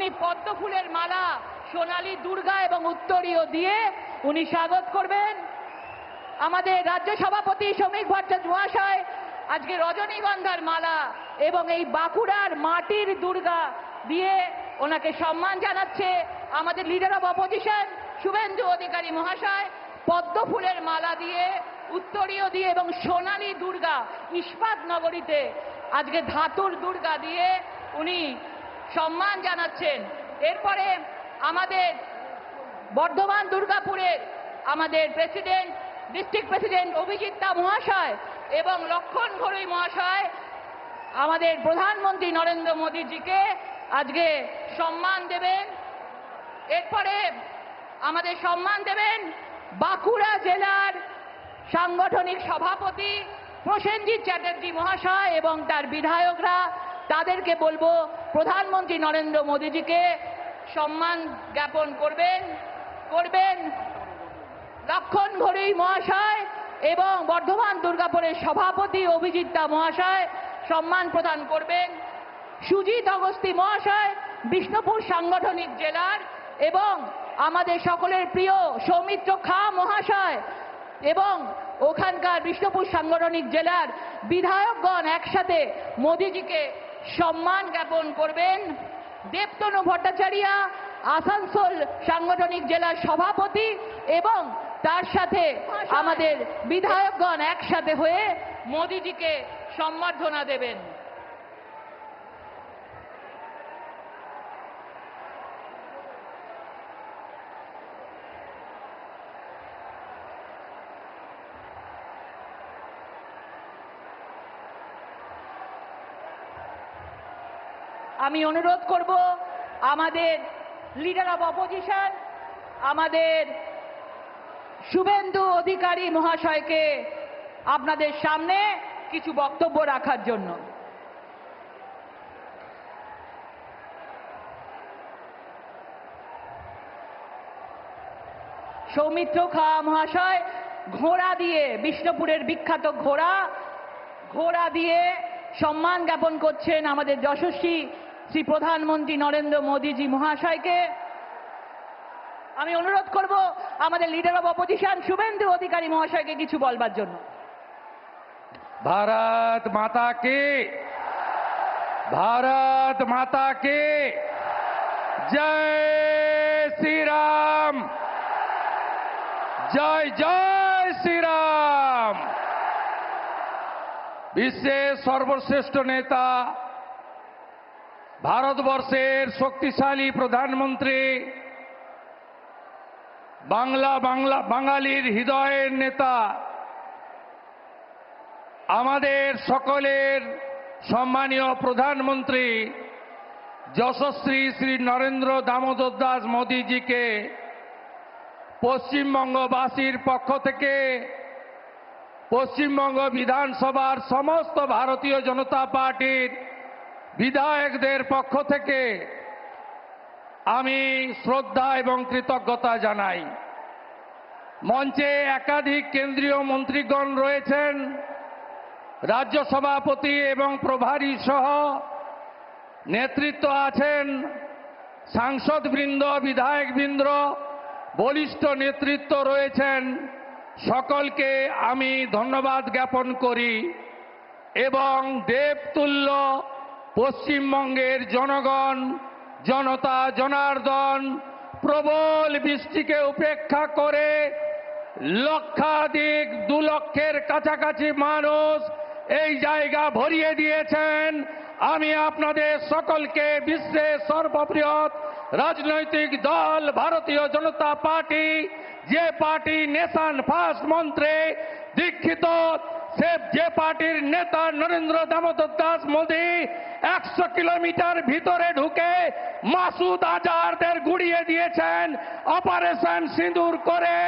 উনি পদ্ম ফুলের মালা, সোনালী দুর্গা এবং উত্তরীয় দিয়ে উনি স্বাগত করবেন। আমাদের রাজ্য সভাপতি শ্রমিক ভট্টাচার্য মহাশয় আজকে রজনীগন্ধার মালা এবং এই বাঁকুড়ার মাটির দুর্গা দিয়ে ওনাকে সম্মান জানাচ্ছে। আমাদের leader of opposition Suvendu Adhikari মহাশয় পদ্ম ফুলের মালা দিয়ে, উত্তরীয় দিয়ে এবং সোনালী দুর্গা ইস্পাত নগরীতে আজকে ধাতুর দুর্গা দিয়ে উনি সম্মান জানাচ্ছেন। এরপরে আমাদের বর্ধমান দুর্গাপুরের আমাদের প্রেসিডেন্ট, ডিস্ট্রিক্ট প্রেসিডেন্ট অভিজিৎ দা মহাশয় এবং লক্ষণ ঘড়ুই মহাশয় আমাদের প্রধানমন্ত্রী নরেন্দ্র মোদীজিকে আজকে সম্মান দেবেন। এরপরে আমাদের সম্মান দেবেন বাঁকুড়া জেলার সাংগঠনিক সভাপতি প্রসেনজিৎ চ্যাটার্জি মহাশয় এবং তার বিধায়করা। তাদেরকে বলবো প্রধানমন্ত্রী নরেন্দ্র মোদীজিকে সম্মান জ্ঞাপন করবেন লক্ষণ ঘড়ুই মহাশয় এবং বর্ধমান দুর্গাপুরের সভাপতি অভিজিৎ দা মহাশয় সম্মান প্রদান করবেন। সুজিত অগস্তি মহাশয় বিষ্ণুপুর সাংগঠনিক জেলার এবং আমাদের সকলের প্রিয় সৌমিত্র খাঁ মহাশয় এবং ওখানকার বিষ্ণুপুর সাংগঠনিক জেলার বিধায়কগণ একসাথে মোদীজিকে সম্মান জ্ঞাপন করবেন। দেবতনু ভট্টাচার্যা আসানসোল সাংগঠনিক জেলার সভাপতি এবং তার সাথে আমাদের বিধায়কগণ একসাথে হয়ে মোদীজিকে সম্বর্ধনা দেবেন। আমি অনুরোধ করব আমাদের লিডার অব অপোজিশন আমাদের শুভেন্দু অধিকারী মহাশয়কে আপনাদের সামনে কিছু বক্তব্য রাখার জন্য। সৌমিত্র খাঁ মহাশয় ঘোড়া দিয়ে, বিষ্ণুপুরের বিখ্যাত ঘোড়া দিয়ে সম্মান জ্ঞাপন করছেন আমাদের যশস্বী শ্রী প্রধানমন্ত্রী নরেন্দ্র মোদীজি মহাশয়কে। আমি অনুরোধ করব আমাদের leader of opposition Suvendu Adhikari মহাশয়কে কিছু বলবার জন্য। भारत माता की जय श्री राम, जय जय श्री राम। বিশ্বের সর্বশ্রেষ্ঠ নেতা, ভারতবর্ষের শক্তিশালী প্রধানমন্ত্রী, বাঙালির হৃদয়ের নেতা, আমাদের সকলের সম্মানীয় প্রধানমন্ত্রী যশস্বী শ্রী নরেন্দ্র দামোদর দাস মোদীজিকে পশ্চিমবঙ্গবাসীর পক্ষ থেকে, পশ্চিমবঙ্গ বিধানসভার সমস্ত ভারতীয় জনতা পার্টির বিধায়কদের পক্ষ থেকে আমি শ্রদ্ধা এবং কৃতজ্ঞতা জানাই। মঞ্চে একাধিক কেন্দ্রীয় মন্ত্রীগণ রয়েছেন, রাজ্য সভাপতি এবং প্রভারী সহ নেতৃত্ব আছেন, সাংসদবৃন্দ, বিধায়কবৃন্দ, বরিষ্ঠ নেতৃত্ব রয়েছেন। সকলকে আমি ধন্যবাদ জ্ঞাপন করি এবং দেবতুল্য পশ্চিমবঙ্গের জনগণ, জনতা জনার্দন প্রবল বৃষ্টিকে উপেক্ষা করে লক্ষাধিক 2 লক্ষের কাছাকাছি মানুষ এই জায়গা ভরিয়ে দিয়েছেন। আমি আপনাদের সকলকে বিশ্বের সর্ববৃহৎ রাজনৈতিক দল ভারতীয় জনতা পার্টি, যে পার্টি নেশন ফার্স্ট মন্ত্রে দীক্ষিত, যে পার্টির নেতা নরেন্দ্র দামোদর দাস মোদী 100 কিলোমিটার ভিতরে ঢুকে মাসুদ আজহারদের গুড়িয়ে দিয়েছেন অপারেশন সিঁদুর করে,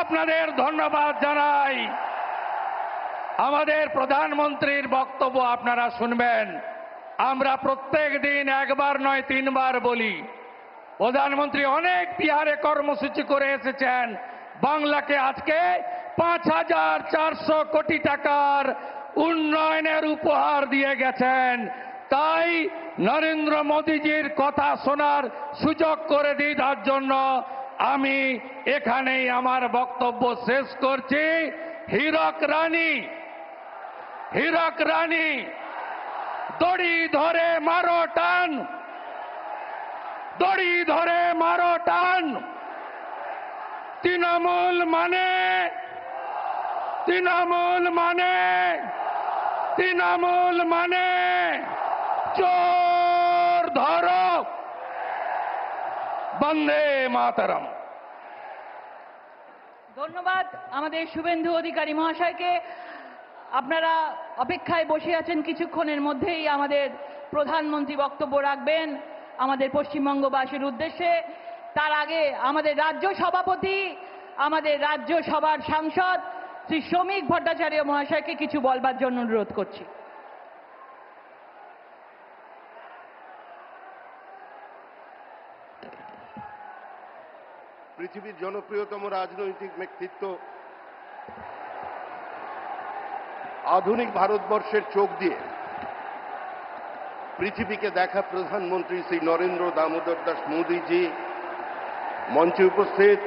আপনাদের ধন্যবাদ জানাই। আমাদের প্রধানমন্ত্রীর বক্তব্য আপনারা শুনবেন। আমরা প্রত্যেক দিন একবার নয় 3 বার বলি, প্রধানমন্ত্রী অনেক বিহারে কর্মসূচি করে এসেছেন, বাংলাকে আজকে 5400 কোটি টাকার উন্নয়নের উপহার দিয়ে গেছেন। তাই নরেন্দ্র মোদীজির কথা শোনার সুযোগ করে দিই। তার জন্য আমি এখানেই আমার বক্তব্য শেষ করছি। হীরক রানী দড়ি ধরে মারো টান, দড়ি ধরে মারো টান। তৃণমূল মানে চোর ধরো। বন্দে মাতরম। ধন্যবাদ আমাদের শুভেন্দু অধিকারী মহাশয়কে। আপনারা অপেক্ষায় বসে আছেন, কিছুক্ষণের মধ্যেই আমাদের প্রধানমন্ত্রী বক্তব্য রাখবেন আমাদের পশ্চিমবঙ্গবাসীর উদ্দেশ্যে। তার আগে আমাদের রাজ্য সভাপতি, আমাদের রাজ্যসভার সাংসদ শ্রী শ্রমিক ভট্টাচার্য মহাশয়কে কিছু বলবার জন্য অনুরোধ করছি। পৃথিবীর জনপ্রিয়তম রাজনৈতিক ব্যক্তিত্ব, আধুনিক ভারতবর্ষের চোখ দিয়ে পৃথিবীকে দেখা প্রধানমন্ত্রী শ্রী নরেন্দ্র দামোদর দাস মোদীজি, মঞ্চে উপস্থিত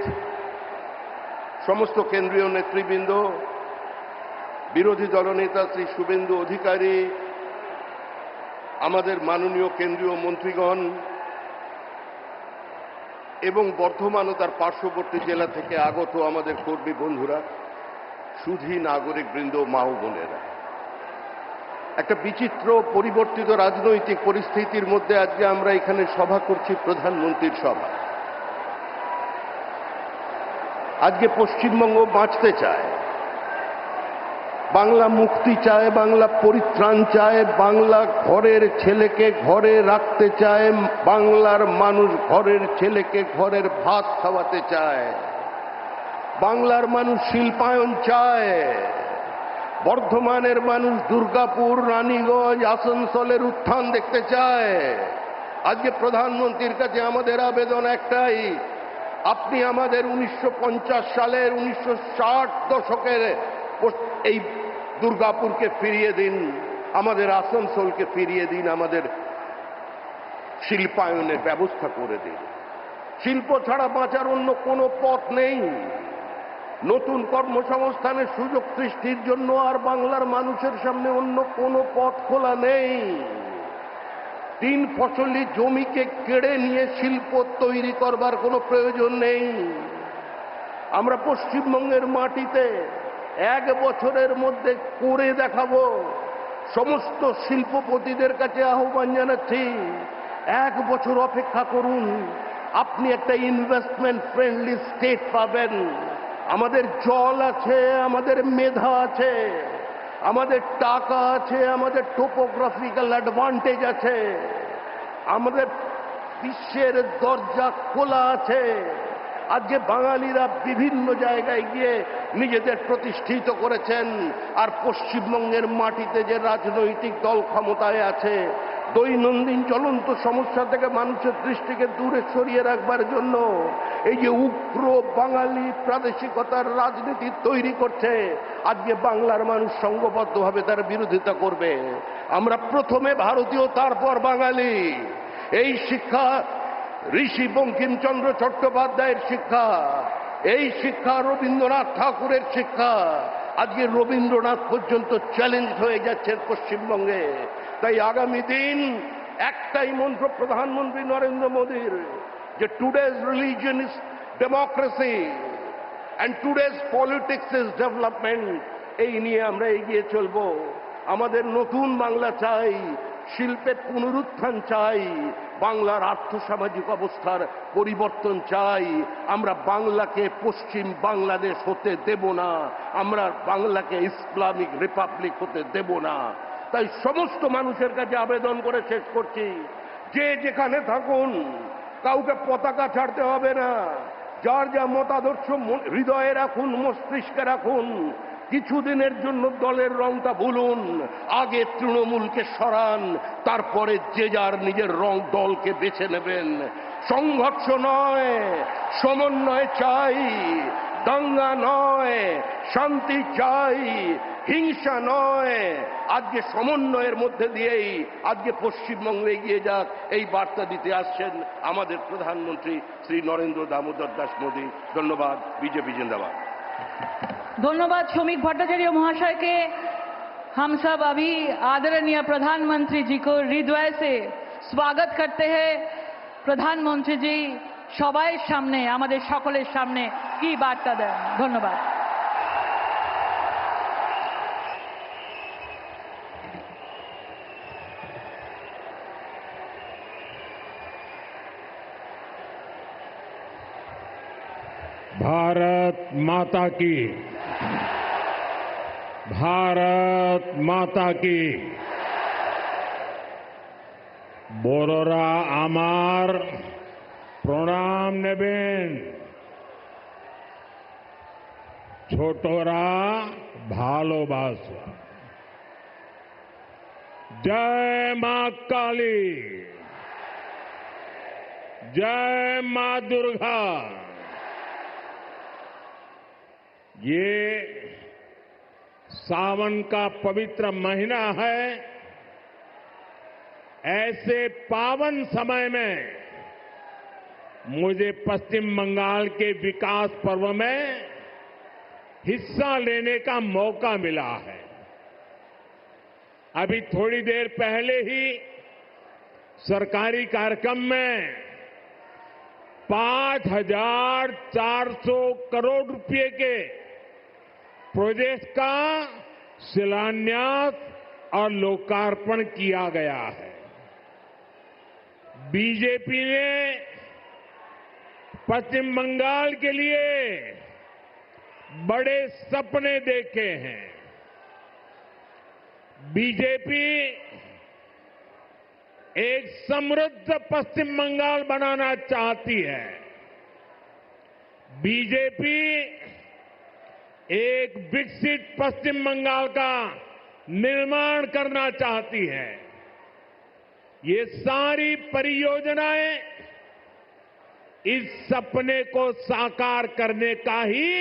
সমস্ত কেন্দ্রীয় নেতৃবৃন্দ, বিরোধী দলনেতা শ্রী শুভেন্দু অধিকারী, আমাদের মাননীয় কেন্দ্রীয় মন্ত্রীগণ এবং বর্ধমান ও তার পার্শ্ববর্তী জেলা থেকে আগত আমাদের কর্মী বন্ধুরা, সুধী নাগরিকবৃন্দ, মা ও বোনেরা, একটা বিচিত্র পরিবর্তিত রাজনৈতিক পরিস্থিতির মধ্যে আজকে আমরা এখানে সভা করছি, প্রধানমন্ত্রীর সভা। আজকে পশ্চিমবঙ্গ বাঁচতে চায়, বাংলা মুক্তি চায়, বাংলা পরিত্রাণ চায়, বাংলা ঘরের ছেলেকে ঘরে রাখতে চায়, বাংলার মানুষ ঘরের ছেলেকে ঘরের ভাত খাওয়াতে চায়, বাংলার মানুষ শিল্পায়ন চায়, বর্ধমানের মানুষ দুর্গাপুর, রানীগঞ্জ, আসানসোলের উত্থান দেখতে চায়। আজকে প্রধানমন্ত্রীর কাছে আমাদের আবেদন একটাই, আপনি আমাদের 1950 সালের 1960 দশকের এই দুর্গাপুরকে ফিরিয়ে দিন, আমাদের আসানসোলকে ফিরিয়ে দিন, আমাদের শিল্পায়নের ব্যবস্থা করে দিন। শিল্প ছাড়া বাঁচার অন্য কোনো পথ নেই। নতুন কর্মসংস্থানের সুযোগ সৃষ্টির জন্য আর বাংলার মানুষের সামনে অন্য কোনো পথ খোলা নেই। 3 ফসলি জমিকে কেড়ে নিয়ে শিল্প তৈরি করবার কোনো প্রয়োজন নেই। আমরা পশ্চিমবঙ্গের মাটিতে 1 বছরের মধ্যে করে দেখাবো। সমস্ত শিল্পপতিদের কাছে আহ্বান জানাচ্ছি, 1 বছর অপেক্ষা করুন, আপনি একটা ইনভেস্টমেন্ট ফ্রেন্ডলি স্টেট পাবেন। আমাদের জল আছে, আমাদের মেধা আছে, আমাদের টাকা আছে, আমাদের টোপোগ্রাফিক্যাল অ্যাডভান্টেজ আছে, আমাদের বিশ্বের দরজা খোলা আছে। আজকে বাঙালিরা বিভিন্ন জায়গায় গিয়ে নিজেদের প্রতিষ্ঠিত করেছেন, আর পশ্চিমবঙ্গের মাটিতে যে রাজনৈতিক দল ক্ষমতায় আছে, দৈনন্দিন চলন্ত সমস্যা থেকে মানুষের দৃষ্টিকে দূরে সরিয়ে রাখবার জন্য এই যে উগ্র বাঙালি প্রাদেশিকতার রাজনীতি তৈরি করছে, আজকে বাংলার মানুষ সংঘবদ্ধভাবে তার বিরোধিতা করবে। আমরা প্রথমে ভারতীয়, তারপর বাঙালি। এই শিক্ষা ঋষি বঙ্কিমচন্দ্র চট্টোপাধ্যায়ের শিক্ষা, এই শিক্ষা রবীন্দ্রনাথ ঠাকুরের শিক্ষা। আজকে রবীন্দ্রনাথ পর্যন্ত চ্যালেঞ্জ হয়ে যাচ্ছে পশ্চিমবঙ্গে। তাই আগামী দিন একটাই মন্ত্র প্রধানমন্ত্রী নরেন্দ্র মোদীর, যে today's religion is democracy and today's politics is development. এই নিয়ে আমরা এগিয়ে চলব। আমাদের নতুন বাংলা চাই, শিল্পের পুনরুত্থান চাই, বাংলার আর্থসামাজিক অবস্থার পরিবর্তন চাই। আমরা বাংলাকে পশ্চিম বাংলাদেশ হতে দেব না, আমরা বাংলাকে ইসলামিক রিপাবলিক হতে দেব না। তাই সমস্ত মানুষের কাছে আবেদন করে শেষ করছি, যে যেখানে থাকুন কাউকে পতাকা ছাড়তে হবে না। যার যা মতাদর্শ হৃদয়ে রাখুন, মস্তিষ্কে রাখুন। কিছুদিনের জন্য দলের রংটা ভুলুন, আগে তৃণমূলকে সরান, তারপরে যে যার নিজের রং দলকে বেছে নেবেন। সংঘর্ষ নয়, সমন্বয় চাই, দাঙ্গা নয়, শান্তি চাই। হিংসা নয়, আজকে সমন্বয়ের মধ্যে দিয়েই আজকে পশ্চিমবঙ্গ এগিয়ে যাক, এই বার্তা দিতে আসছেন আমাদের প্রধানমন্ত্রী শ্রী নরেন্দ্র দামোদর दास मोदी। ধন্যবাদ। बीजेपी जिंदाबाद। धन्यवाद श्रमिक भट्टाचार्य महाशय के। हम सब अभी आदरणीय प्रधानमंत्री जी को हृदय से स्वागत करते हैं। प्रधानमंत्री जी সবাই সামনে আমাদের সকলের সামনে কি বার্তা দেন। ধন্যবাদ। भारत माता की, भारत माता की। বড়রা আমার প্রণাম নেবেন, ছোটরা ভালোবাসা। জয় মা কালী, जय मां दुर्गा। ये सावन का पवित्र महीना है। ऐसे पावन समय में मुझे पश्चिम बंगाल के विकास पर्व में हिस्सा लेने का मौका मिला है। अभी थोड़ी देर पहले ही सरकारी कार्यक्रम में 5,400 करोड़ रुपए के प्रोजेक्ट का शिलान्यास और लोकार्पण किया गया है। बीजेपी ने पश्चिम बंगाल के लिए बड़े सपने देखे हैं। बीजेपी एक समृद्ध पश्चिम बंगाल बनाना चाहती है। बीजेपी एक विकसित पश्चिम बंगाल का निर्माण करना चाहती है। ये सारी परियोजनाएं इस सपने को साकार करने का ही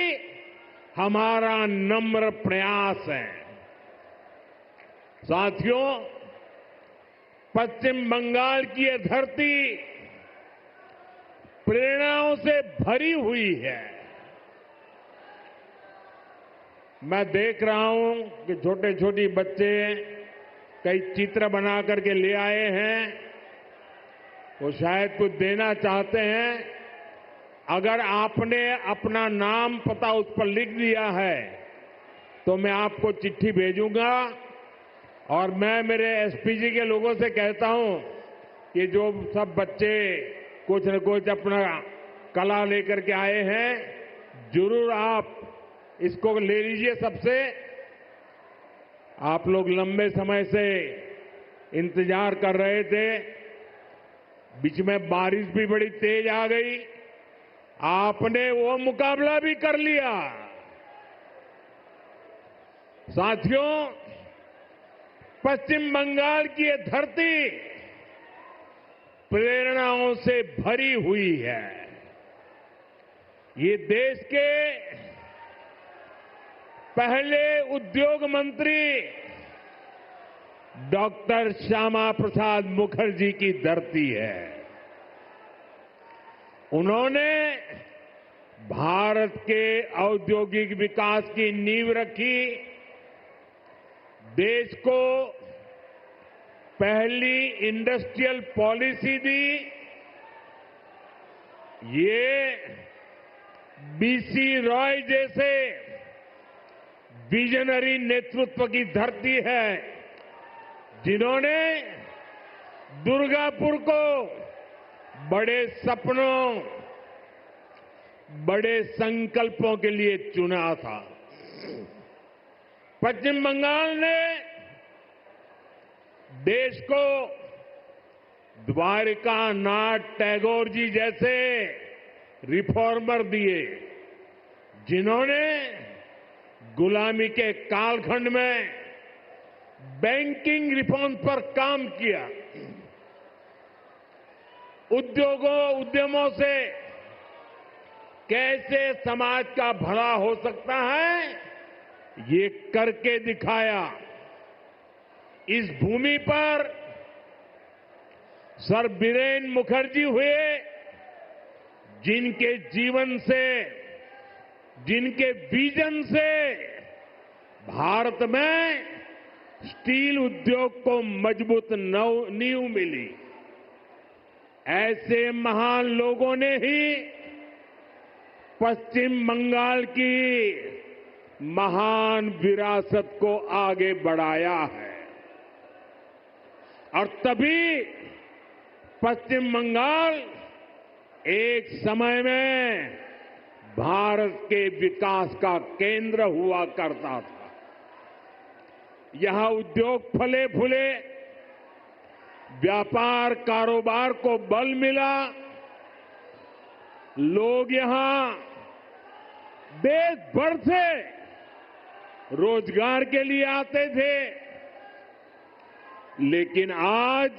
हमारा नम्र प्रयास है। साथियों, पश्चिम बंगाल की यह धरती प्रेरणाओं से भरी हुई है। मैं देख रहा हूं कि छोटे छोटे बच्चे कई चित्र बना करके ले आए हैं। वो शायद कुछ देना चाहते हैं। अगर आपने अपना नाम पता उस पर लिख दिया है तो मैं आपको चिट्ठी भेजूंगा। और मैं मेरे एसपीजी के लोगों से कहता हूं कि जो सब बच्चे कुछ न कुछ अपना कला लेकर के आए हैं, जरूर आप इसको ले लीजिए सबसे। आप लोग लंबे समय से इंतजार कर रहे थे। बीच में बारिश भी बड़ी तेज आ गई। आपने वो मुकाबला भी कर लिया। साथियों, पश्चिम बंगाल की ये धरती प्रेरणाओं से भरी हुई है। ये देश के पहले उद्योग मंत्री डॉक्टर श्यामा प्रसाद मुखर्जी की धरती है। उन्होंने भारत के औद्योगिक विकास की नींव रखी। देश को पहली इंडस्ट्रियल पॉलिसी दी। ये बीसी रॉय जैसे विजनरी नेतृत्व की धरती है, जिन्होंने दुर्गापुर को बड़े सपनों, बड़े संकल्पों के लिए चुना था। पश्चिम बंगाल ने देश को द्वारिका नाथ टैगोर जी जैसे रिफॉर्मर दिए, जिन्होंने गुलामी के कालखंड में बैंकिंग रिफॉर्म पर काम किया। उद्यमों से कैसे समाज का भला हो सकता है, ये करके दिखाया। इस भूमि पर सर बीरेन मुखर्जी हुए, जिनके जीवन से, जिनके विजन से भारत में स्टील उद्योग को मजबूत नींव मिली। ऐसे महान लोगों ने ही पश्चिम बंगाल की महान विरासत को आगे बढ़ाया है और तभी पश्चिम बंगाल एक समय में भारत के विकास का केंद्र हुआ करता था। यहां उद्योग फले फूले, व्यापार कारोबार को बल मिला, लोग यहां देश भर से रोजगार के लिए आते थे। लेकिन आज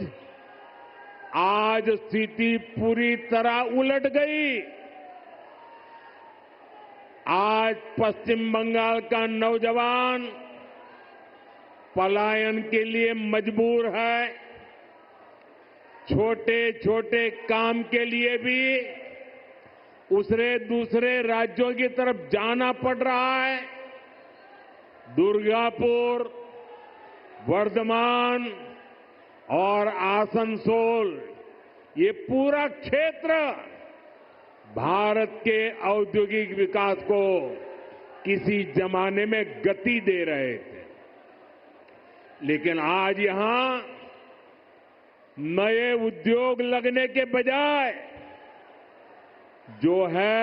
स्थिति पूरी तरह उलट गई। आज पश्चिम बंगाल का नौजवान पलायन के लिए मजबूर है। छोटे छोटे काम के लिए भी दूसरे राज्यों की तरफ जाना पड़ रहा है। दुर्गापुर, वर्धमान और आसनसोल, ये पूरा क्षेत्र भारत के औद्योगिक विकास को किसी जमाने में गति दे रहे थे। लेकिन आज यहां नए उद्योग लगने के बजाय जो है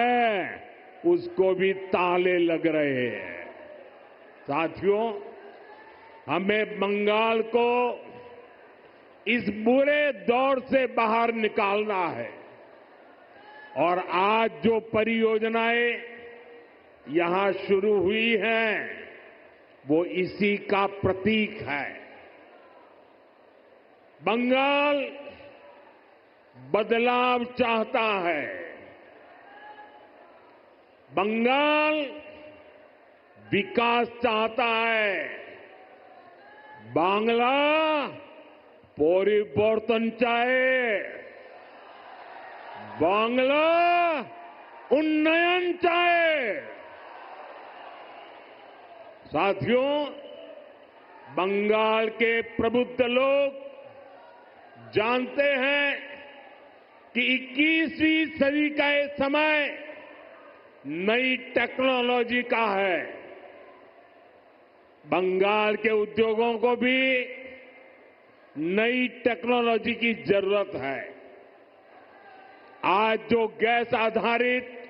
उसको भी ताले लग रहे हैं। साथियों, हमें बंगाल को इस बुरे दौर से बाहर निकालना है और आज जो परियोजनाएं यहां शुरू हुई हैं वो इसी का प्रतीक है। बंगाल बदलाव चाहता है। बंगाल विकास चाहता है। बांग्ला परिवर्तन चाहे, बांग्ला उन्नयन चाहे। साथियों, बंगाल के प्रबुद्ध लोग जानते हैं कि 21वीं सदी का ये समय नई टेक्नोलॉजी का है। बंगाल के उद्योगों को भी नई टेक्नोलॉजी की जरूरत है। आज जो गैस आधारित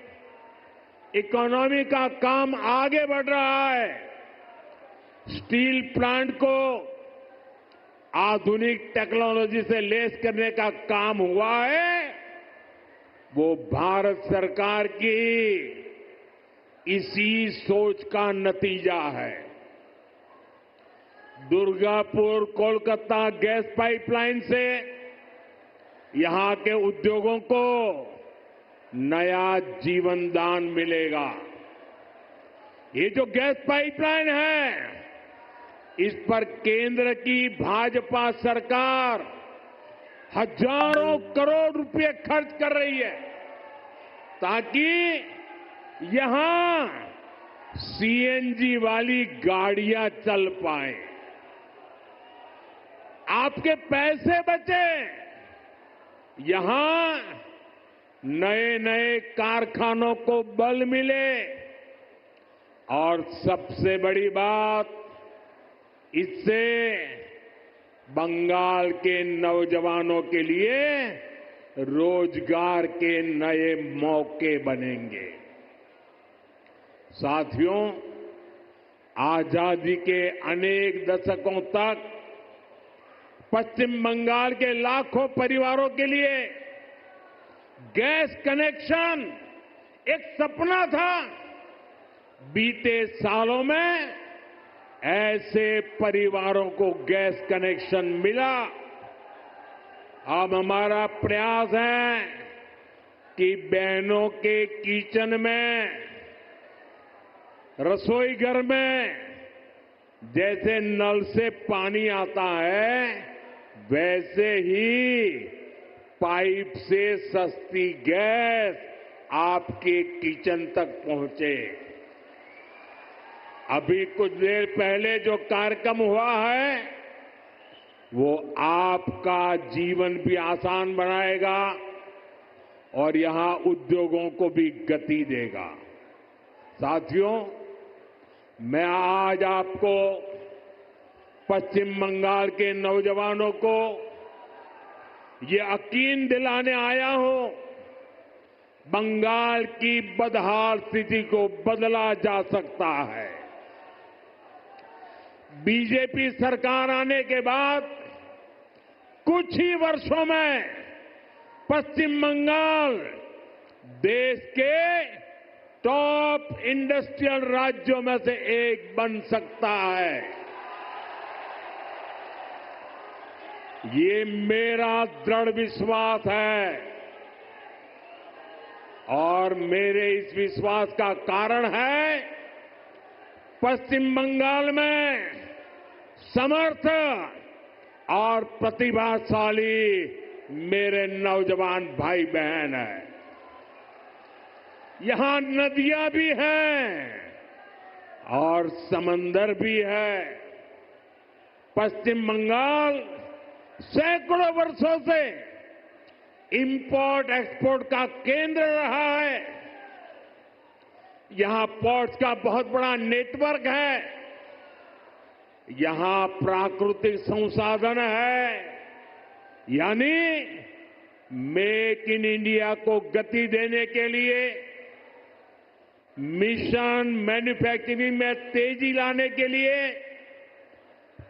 इकोनॉमी का काम आगे बढ़ रहा है, स्टील प्लांट को आधुनिक टेक्नोलॉजी से लैस करने का काम हुआ है, वो भारत सरकार की इसी सोच का नतीजा है। दुर्गापुर कोलकाता गैस पाइपलाइन से यहां के उद्योगों को नया जीवन दान मिलेगा। ये जो गैस पाइपलाइन है, इस पर केंद्र की भाजपा सरकार हजारों करोड़ रुपए खर्च कर रही है ताकि यहां सीएनजी वाली गाड़ियां चल पाए, आपके पैसे बचे, यहां नए नए कारखानों को बल मिले और सबसे बड़ी बात, इससे बंगाल के नौजवानों के लिए रोजगार के नए मौके बनेंगे। साथियों, आजादी के अनेक दशकों तक पश्चिम बंगाल के लाखों परिवारों के लिए गैस कनेक्शन एक सपना था। बीते सालों में ऐसे परिवारों को गैस कनेक्शन मिला। अब हमारा प्रयास है कि बहनों के किचन में, रसोई घर में जैसे नल से पानी आता है, वैसे ही पाइप से सस्ती गैस आपके किचन तक पहुंचे। अभी कुछ देर पहले जो कार्यक्रम हुआ है, वो आपका जीवन भी आसान बनाएगा और यहां उद्योगों को भी गति देगा। साथियों, मैं आज आपको पश्चिम बंगाल के नौजवानों को ये यकीन दिलाने आया हूं, बंगाल की बदहाल स्थिति को बदला जा सकता है। बीजेपी सरकार आने के बाद कुछ ही वर्षों में पश्चिम बंगाल देश के टॉप इंडस्ट्रियल राज्यों में से एक बन सकता है। ये मेरा दृढ़ विश्वास है और मेरे इस विश्वास का कारण है पश्चिम बंगाल में समर्थ और प्रतिभाशाली मेरे नौजवान भाई बहन हैं। यहां नदियां भी हैं और समंदर भी है। पश्चिम बंगाल सैकड़ों वर्षों से इंपोर्ट एक्सपोर्ट का केंद्र रहा है। यहां पोर्ट्स का बहुत बड़ा नेटवर्क है। यहां प्राकृतिक संसाधन है, यानी मेक इन इंडिया को गति देने के लिए, मिशन मैन्युफैक्चरिंग में तेजी लाने के लिए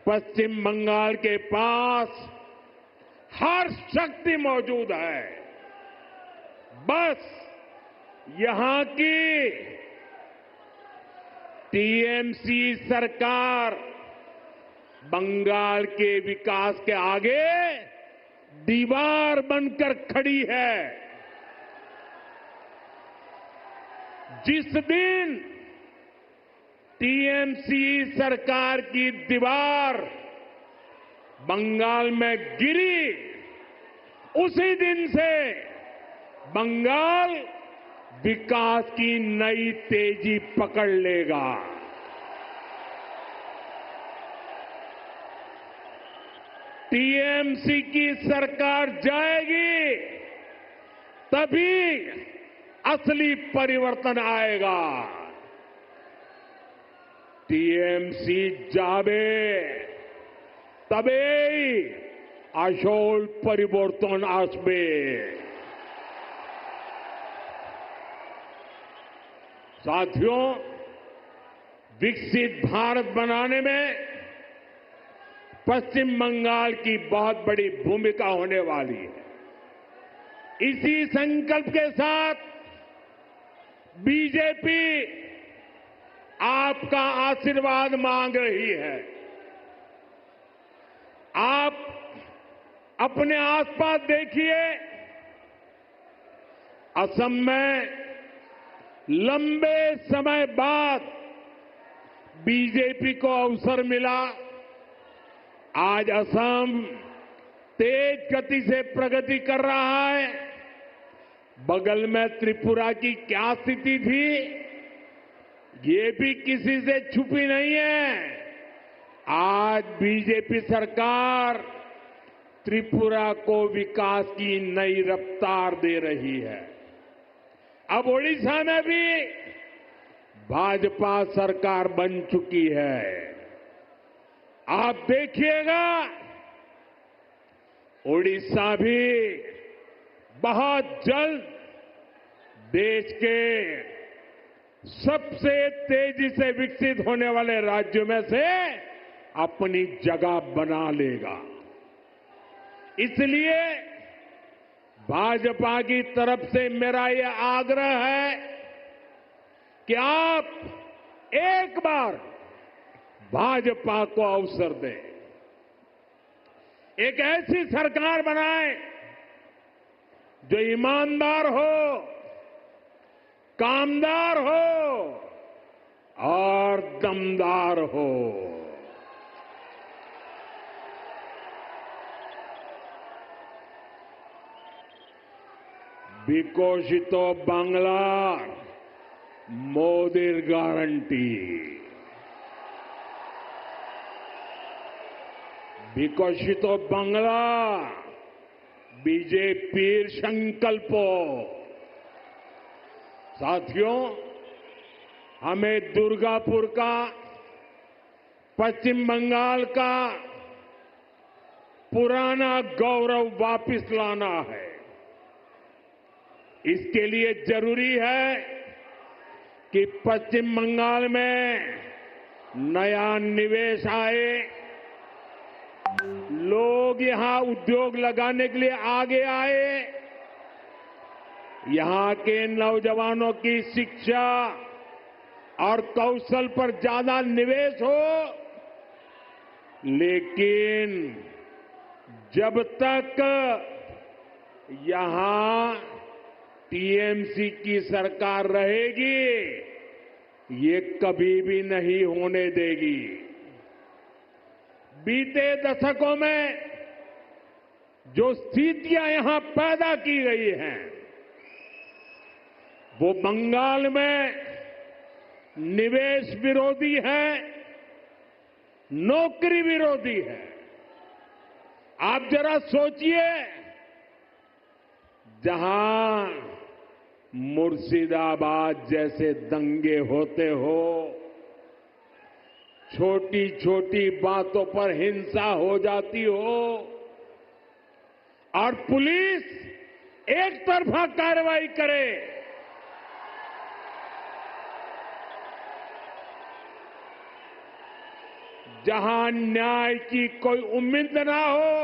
पश्चिम बंगाल के पास हर शक्ति मौजूद है। बस यहां की टीएमसी सरकार बंगाल के विकास के आगे दीवार बनकर खड़ी है। जिस दिन टीएमसी सरकार की दीवार बंगाल में गिरी, उसी दिन से बंगाल विकास की नई तेजी पकड़ लेगा। टीएमसी की सरकार जाएगी, तभी असली परिवर्तन आएगा। टीएमसी जावे तबेई আসল परिवर्तन আসবে। साथियों, विकसित भारत बनाने में पश्चिम बंगाल की बहुत बड़ी भूमिका होने वाली है। इसी संकल्प के साथ बीजेपी आपका आशीर्वाद मांग रही है। आप अपने आसपास देखिए, असम में लंबे समय बाद बीजेपी को अवसर मिला। आज असम तेज गति से प्रगति कर रहा है। बगल में त्रिपुरा की क्या स्थिति थी, ये भी किसी से छुपी नहीं है। आज बीजेपी सरकार त्रिपुरा को विकास की नई रफ्तार दे रही है। अब ओडिशा में भी भाजपा सरकार बन चुकी है। आप देखिएगा, ओडिशा भी बहुत जल्द देश के सबसे तेजी से विकसित होने वाले राज्यों में से अपनी जगह बना लेगा। इसलिए भाजपा की तरफ से मेरा यह आग्रह है कि आप एक बार भाजपा को अवसर दें, एक ऐसी सरकार बनाएं जो ईमानदार हो, कामदार हो और दमदार हो। বিকশিত বাংলার মোদির গ্যারান্টি। বিকশিত বাংলা बीजेपी संकल्प। साथियों, हमें दुर्गापुर का, पश्चिम बंगाल का पुराना गौरव वापस लाना है। इसके लिए जरूरी है कि पश्चिम बंगाल में नया निवेश आए, लोग यहां उद्योग लगाने के लिए आगे आए, यहां के नौजवानों की शिक्षा और कौशल पर ज्यादा निवेश हो। लेकिन जब तक यहां टीएमसी की सरकार रहेगी, ये कभी भी नहीं होने देगी। बीते दशकों में जो स्थितियां यहां पैदा की गई हैं, वो बंगाल में निवेश विरोधी है, नौकरी विरोधी है। आप जरा सोचिए, जहां मुर्शिदाबाद जैसे दंगे होते हो, छोटी छोटी बातों पर हिंसा हो जाती हो और पुलिस एक तरफा कार्रवाई करे, जहां न्याय की कोई उम्मीद ना हो,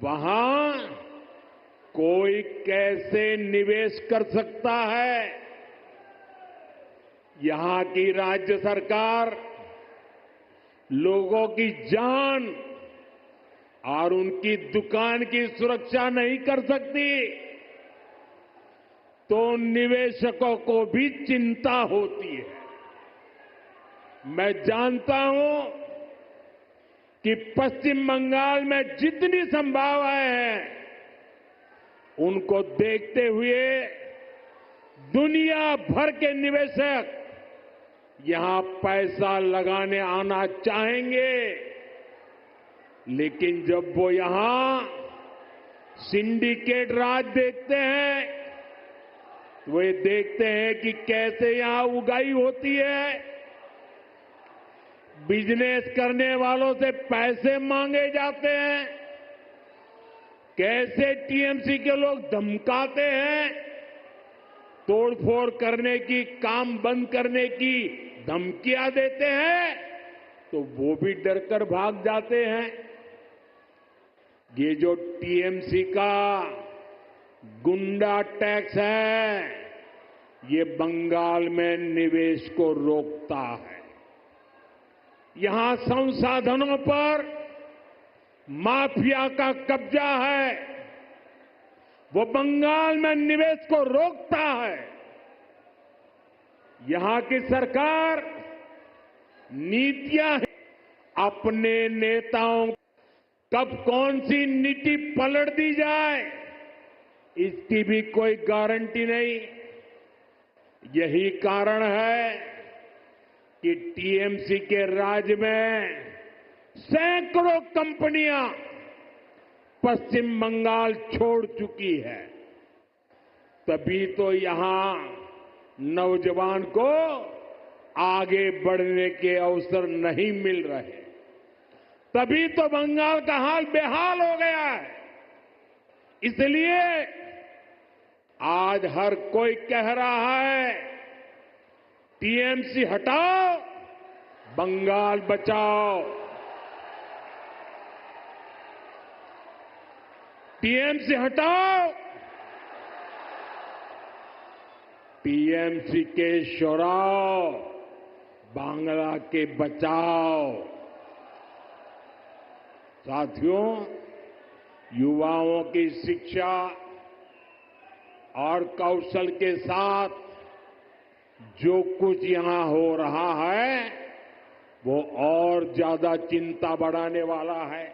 वहां कोई कैसे निवेश कर सकता है? यहां की राज्य सरकार लोगों की जान और उनकी दुकान की सुरक्षा नहीं कर सकती, तो निवेशकों को भी चिंता होती है। मैं जानता हूं कि पश्चिम बंगाल में जितनी संभावनाएं हैं, उनको देखते हुए दुनिया भर के निवेशक यहां पैसा लगाने आना चाहेंगे। लेकिन जब वो यहां सिंडिकेट राज देखते हैं, तो वे देखते हैं कि कैसे यहां उगाई होती है, बिजनेस करने वालों से पैसे मांगे जाते हैं, कैसे टीएमसी के लोग धमकाते हैं, तोड़फोड़ करने की, काम बंद करने की धमकियां देते हैं, तो वो भी डरकर भाग जाते हैं। ये जो टीएमसी का गुंडा टैक्स है, ये बंगाल में निवेश को रोकता है। यहां संसाधनों पर माफिया का कब्जा है, वो बंगाल में निवेश को रोकता है। यहां की सरकार नीतियां अपने नेताओं कब कौन सी नीति पलट दी जाए, इसकी भी कोई गारंटी नहीं। यही कारण है कि टीएमसी के राज में सैकड़ों कंपनियां पश्चिम बंगाल छोड़ चुकी है। तभी तो यहां नौजवान को आगे बढ़ने के अवसर नहीं मिल रहे, तभी तो बंगाल का हाल बेहाल हो गया है। इसलिए आज हर कोई कह रहा है, टीएमसी हटाओ, बंगाल बचाओ। टीएमसी हटाओ, टीएमसी के शोराव, बांग्ला के बचाओ। साथियों, युवाओं की शिक्षा और कौशल के साथ जो कुछ यहां हो रहा है, वो और ज्यादा चिंता बढ़ाने वाला है।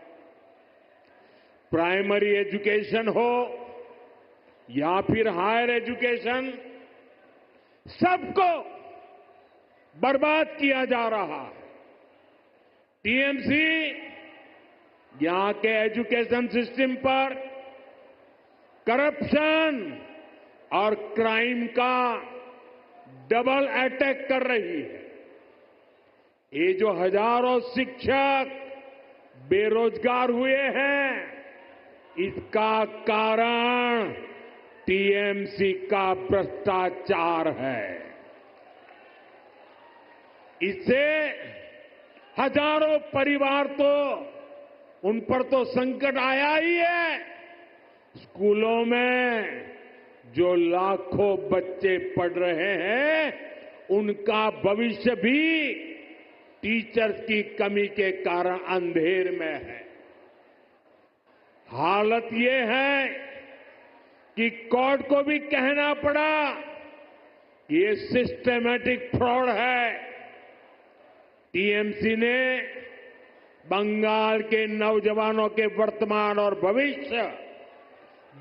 प्राइमरी एजुकेशन हो, या फिर हायर एजुकेशन, सबको बर्बाद किया जा रहा है। टीएमसी यहां के एजुकेशन सिस्टम पर करप्शन और क्राइम का डबल अटैक कर रही है। ये जो हजारों शिक्षक बेरोजगार हुए हैं, इसका कारण टीएमसी का भ्रष्टाचार है। इससे हजारों परिवार तो उन पर तो संकट आया ही है। स्कूलों में जो लाखों बच्चे पढ़ रहे हैं, उनका भविष्य भी टीचर्स की कमी के कारण अंधेर में है। हालत ये है कि कोर्ट को भी कहना पड़ा कि ये सिस्टमैटिक फ्रॉड है। टीएमसी ने बंगाल के नौजवानों के वर्तमान और भविष्य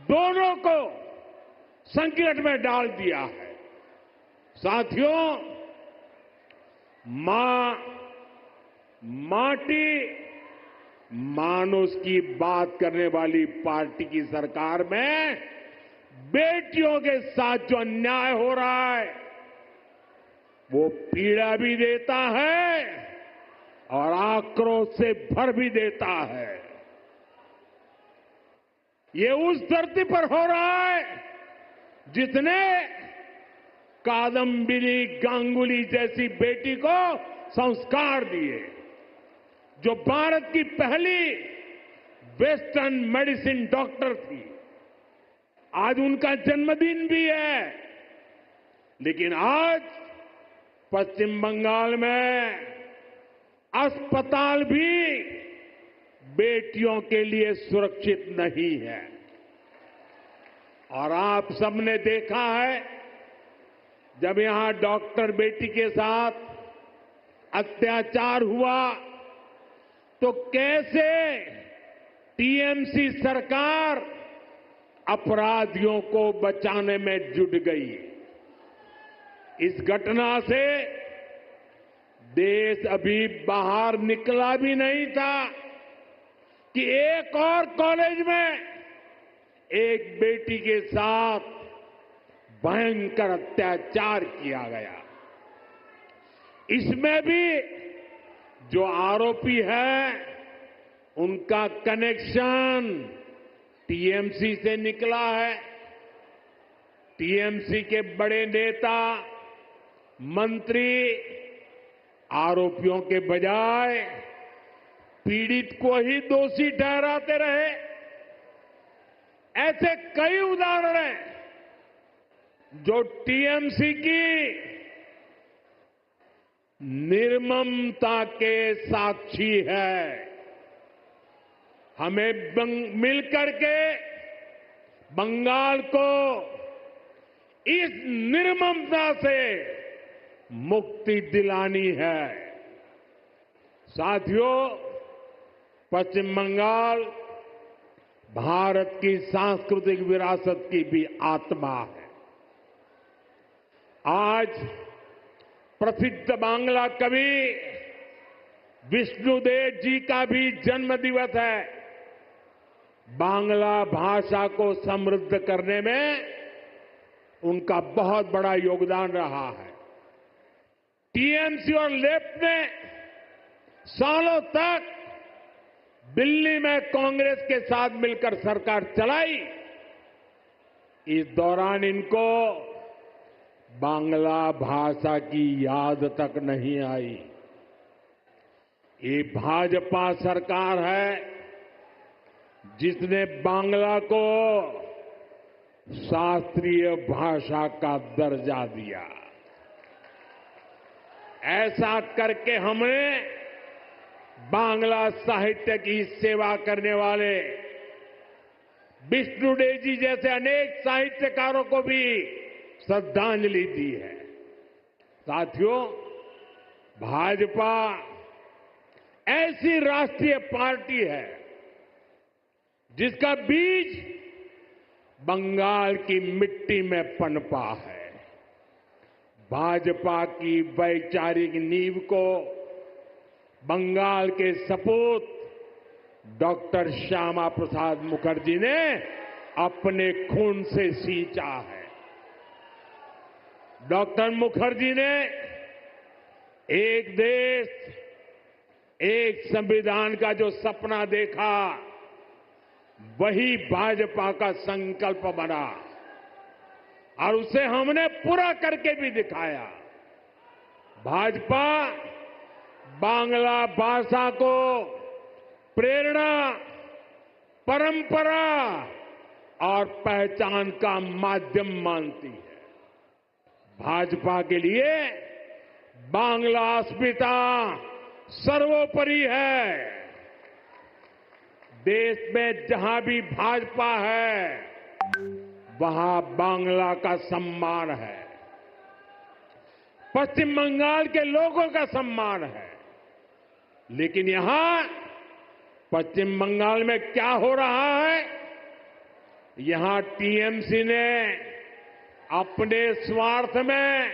दोनों को संकट में डाल दिया है। साथियों, माटी मानुष की बात करने वाली पार्टी की सरकार में बेटियों के साथ जो अन्याय हो रहा है, वो पीड़ा भी देता है और आक्रोश से भर भी देता है। ये उस धरती पर हो रहा है जिसने कादम्बिनी गांगुली जैसी बेटी को संस्कार दिए, जो भारत की पहली वेस्टर्न मेडिसिन डॉक्टर थी। आज उनका जन्मदिन भी है, लेकिन आज पश्चिम बंगाल में अस्पताल भी बेटियों के लिए सुरक्षित नहीं है। और आप सबने देखा है, जब यहां डॉक्टर बेटी के साथ अत्याचार हुआ तो कैसे टीएमसी सरकार अपराधियों को बचाने में जुट गई। इस घटना से देश अभी बाहर निकला भी नहीं था कि एक और कॉलेज में एक बेटी के साथ भयंकर अत्याचार किया गया। इसमें भी जो आरोपी है, उनका कनेक्शन टीएमसी से निकला है। टीएमसी के बड़े नेता, मंत्री आरोपियों के बजाय पीड़ित को ही दोषी ठहराते रहे। ऐसे कई उदाहरण हैं जो टीएमसी की निर्ममता के साक्षी है। हमें मिलकर के बंगाल को इस निर्ममता से मुक्ति दिलानी है। साथियों, पश्चिम बंगाल भारत की सांस्कृतिक विरासत की भी आत्मा है। आज प्रसिद्ध बांग्ला कवि विष्णुदेव जी का भी जन्म दिवस है। बांग्ला भाषा को समृद्ध करने में उनका बहुत बड़ा योगदान रहा है। टीएमसी और लेफ्ट ने सालों तक दिल्ली में कांग्रेस के साथ मिलकर सरकार चलाई। इस दौरान इनको बांग्ला भाषा की याद तक नहीं आई। ये भाजपा सरकार है जिसने बांग्ला को शास्त्रीय भाषा का दर्जा दिया। ऐसा करके हमने बांग्ला साहित्य की सेवा करने वाले विष्णुदेव जी जैसे अनेक साहित्यकारों को भी श्रद्धांजलि दी है। साथियों, भाजपा ऐसी राष्ट्रीय पार्टी है जिसका बीज बंगाल की मिट्टी में पनपा है। भाजपा की वैचारिक नींव को बंगाल के सपूत डॉक्टर श्यामा प्रसाद मुखर्जी ने अपने खून से सींचा है। डॉक्टर मुखर्जी ने एक देश एक संविधान का जो सपना देखा, वही भाजपा का संकल्प बना और उसे हमने पूरा करके भी दिखाया। भाजपा बांग्ला भाषा को प्रेरणा, परंपरा और पहचान का माध्यम मानती है। भाजपा के लिए बांग्ला अस्मिता सर्वोपरि है। देश में जहां भी भाजपा है, वहां बांग्ला का सम्मान है, पश्चिम बंगाल के लोगों का सम्मान है। लेकिन यहां पश्चिम बंगाल में क्या हो रहा है? यहां टीएमसी ने अपने स्वार्थ में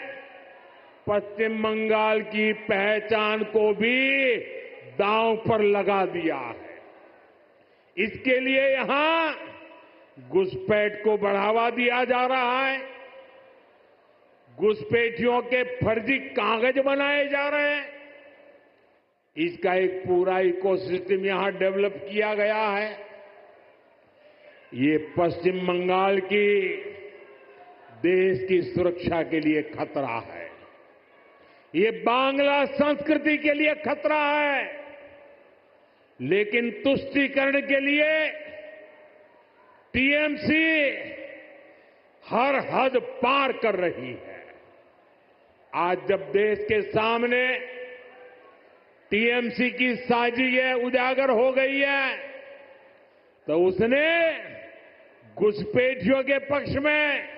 पश्चिम बंगाल की पहचान को भी दांव पर लगा दिया है। इसके लिए यहां घुसपैठ को बढ़ावा दिया जा रहा है। घुसपैठियों के फर्जी कागज बनाए जा रहे हैं। इसका एक पूरा इकोसिस्टम यहां डेवलप किया गया है। ये पश्चिम बंगाल की देश की सुरक्षा के लिए खतरा है। ये बांग्ला संस्कृति के लिए खतरा है। लेकिन तुष्टीकरण के लिए टीएमसी हर हद पार कर रही है। आज जब देश के सामने टीएमसी की साजिश उजागर हो गई है, तो उसने घुसपैठियों के पक्ष में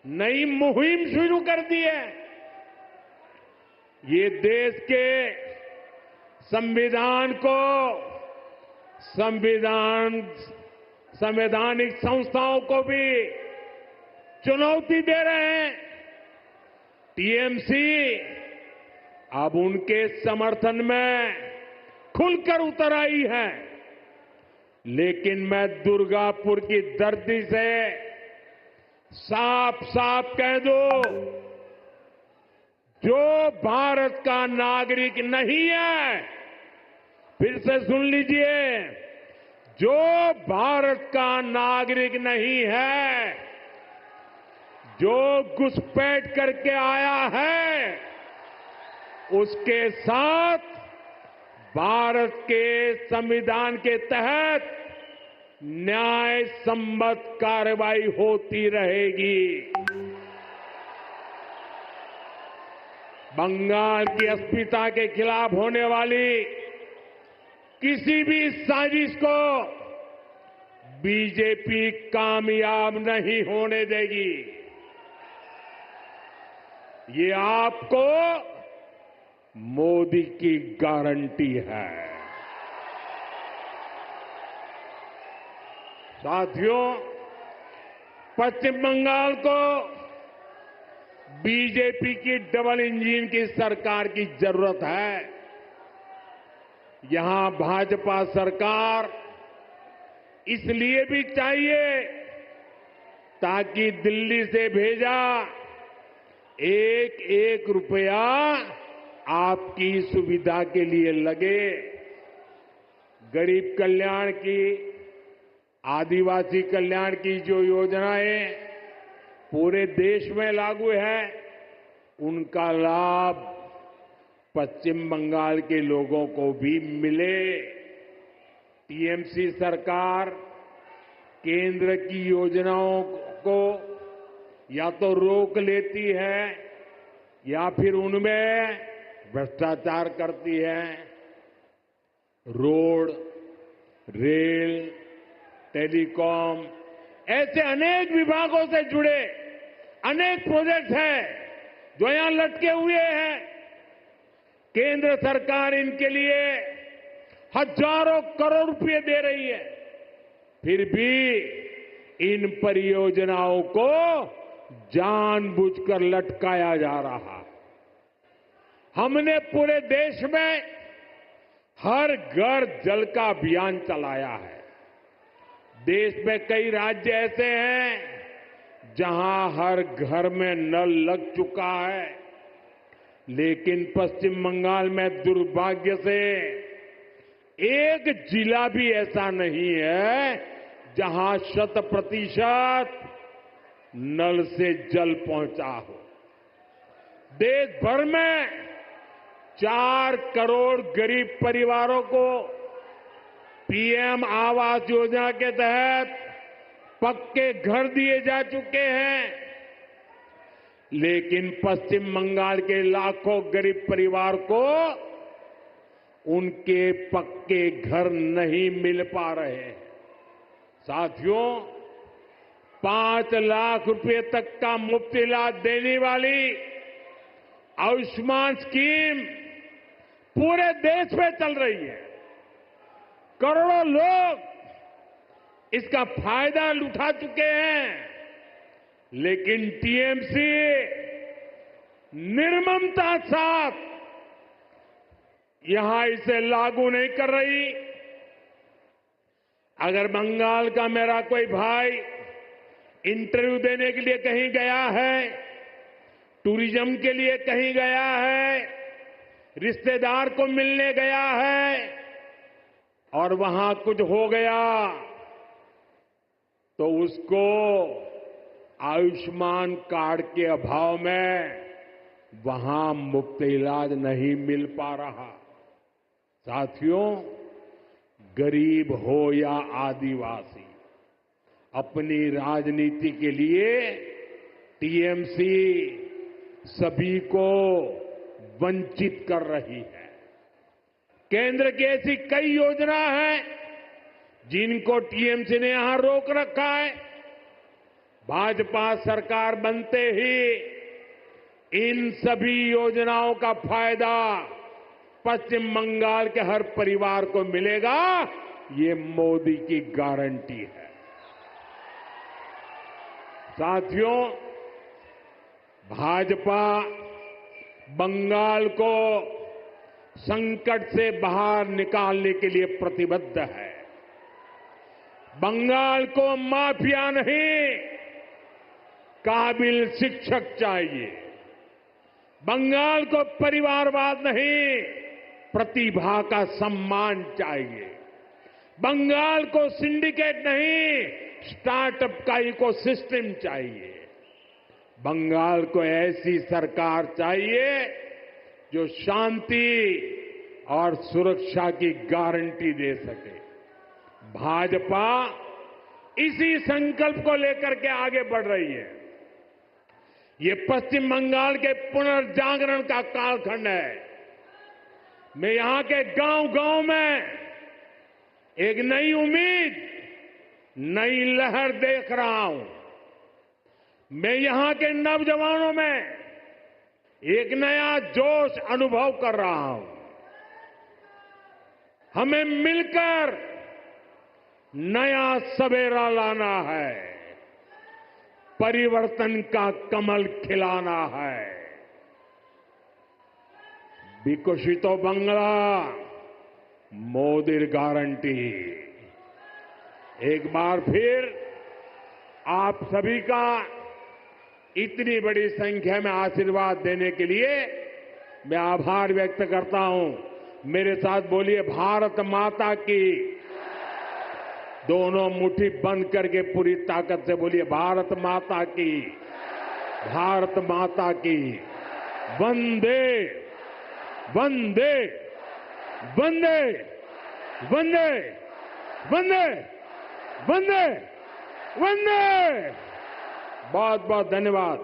नई मुहिम शुरू कर दी है। ये देश के संविधान को संवैधानिक संस्थाओं को भी चुनौती दे रहे हैं। टीएमसी अब उनके समर्थन में खुलकर उतर आई है। लेकिन मैं दुर्गापुर की धरती से साफ साफ कह दूं, जो भारत का नागरिक नहीं है, फिर से सुन लीजिए, जो भारत का नागरिक नहीं है, जो घुसपैठ करके आया है, उसके साथ भारत के संविधान के तहत न्याय सम्मत कार्रवाई होती रहेगी। बंगाल की अस्मिता के खिलाफ होने वाली किसी भी साजिश को बीजेपी कामयाब नहीं होने देगी। ये आपको मोदी की गारंटी है। साथियों, पश्चिम बंगाल को बीजेपी की डबल इंजन की सरकार की जरूरत है। यहां भाजपा सरकार इसलिए भी चाहिए ताकि दिल्ली से भेजा एक एक रुपया आपकी सुविधा के लिए लगे। गरीब कल्याण की, आदिवासी कल्याण की जो योजनाएं पूरे देश में लागू है, उनका लाभ पश्चिम बंगाल के लोगों को भी मिले। टीएमसी सरकार केंद्र की योजनाओं को या तो रोक लेती है या फिर उनमें भ्रष्टाचार करती है। रोड, रेल, टेलीकॉम, ऐसे अनेक विभागों से जुड़े अनेक प्रोजेक्ट हैं जो यहां लटके हुए हैं। केंद्र सरकार इनके लिए हजारों करोड़ रुपए दे रही है, फिर भी इन परियोजनाओं को जानबूझकर लटकाया जा रहा है। हमने पूरे देश में हर घर जल का अभियान चलाया है। देश में कई राज्य ऐसे हैं जहां हर घर में नल लग चुका है, लेकिन पश्चिम बंगाल में दुर्भाग्य से एक जिला भी ऐसा नहीं है जहां 100% नल से जल पहुंचा हो। देश भर में 4 करोड़ गरीब परिवारों को पीएम आवास योजना के तहत पक्के घर दिए जा चुके हैं, लेकिन पश्चिम बंगाल के लाखों गरीब परिवार को उनके पक्के घर नहीं मिल पा रहे हैं। साथियों, 5 लाख रुपए तक का मुफ्त इलाज देने वाली आयुष्मान स्कीम पूरे देश में चल रही है। करोड़ों लोग इसका फायदा उठा चुके हैं, लेकिन टीएमसी निर्ममता साथ यहां इसे लागू नहीं कर रही। अगर बंगाल का मेरा कोई भाई इंटरव्यू देने के लिए कहीं गया है, टूरिज्म के लिए कहीं गया है, रिश्तेदार को मिलने गया है और वहां कुछ हो गया, तो उसको आयुष्मान कार्ड के अभाव में वहां मुफ्त इलाज नहीं मिल पा रहा। साथियों, गरीब हो या आदिवासी, अपनी राजनीति के लिए टीएमसी सभी को वंचित कर रही है। केंद्र की ऐसी कई योजना हैं जिनको टीएमसी ने यहां रोक रखा है। भाजपा सरकार बनते ही इन सभी योजनाओं का फायदा पश्चिम बंगाल के हर परिवार को मिलेगा, ये मोदी की गारंटी है। साथियों, भाजपा बंगाल को संकट से बाहर निकालने के लिए प्रतिबद्ध है। बंगाल को माफिया नहीं, काबिल शिक्षक चाहिए। बंगाल को परिवारवाद नहीं, प्रतिभा का सम्मान चाहिए। बंगाल को सिंडिकेट नहीं, स्टार्टअप का इकोसिस्टम चाहिए। बंगाल को ऐसी सरकार चाहिए जो शांति और सुरक्षा की गारंटी दे सके। भाजपा इसी संकल्प को लेकर के आगे बढ़ रही है। ये पश्चिम बंगाल के पुनर्जागरण का कालखंड है। मैं यहां के गांव-गांव में एक नई उम्मीद, नई लहर देख रहा हूं। मैं यहां के नौजवानों में एक नया जोश अनुभव कर रहा हूं। हमें मिलकर नया सवेरा लाना है, परिवर्तन का कमल खिलाना है। विकसितो बांग्ला, मोदी गारंटी। एक बार फिर आप सभी का इतनी बड़ी संख्या में आशीर्वाद देने के लिए मैं आभार व्यक्त करता हूं। मेरे साथ बोलिए, भारत माता की। दोनों मुट्ठी बंद करके पूरी ताकत से बोलिए, भारत माता की, भारत माता की। वंदे वंदे वंदे वंदे वंदे वंदे वंदे। बहुत बहुत धन्यवाद।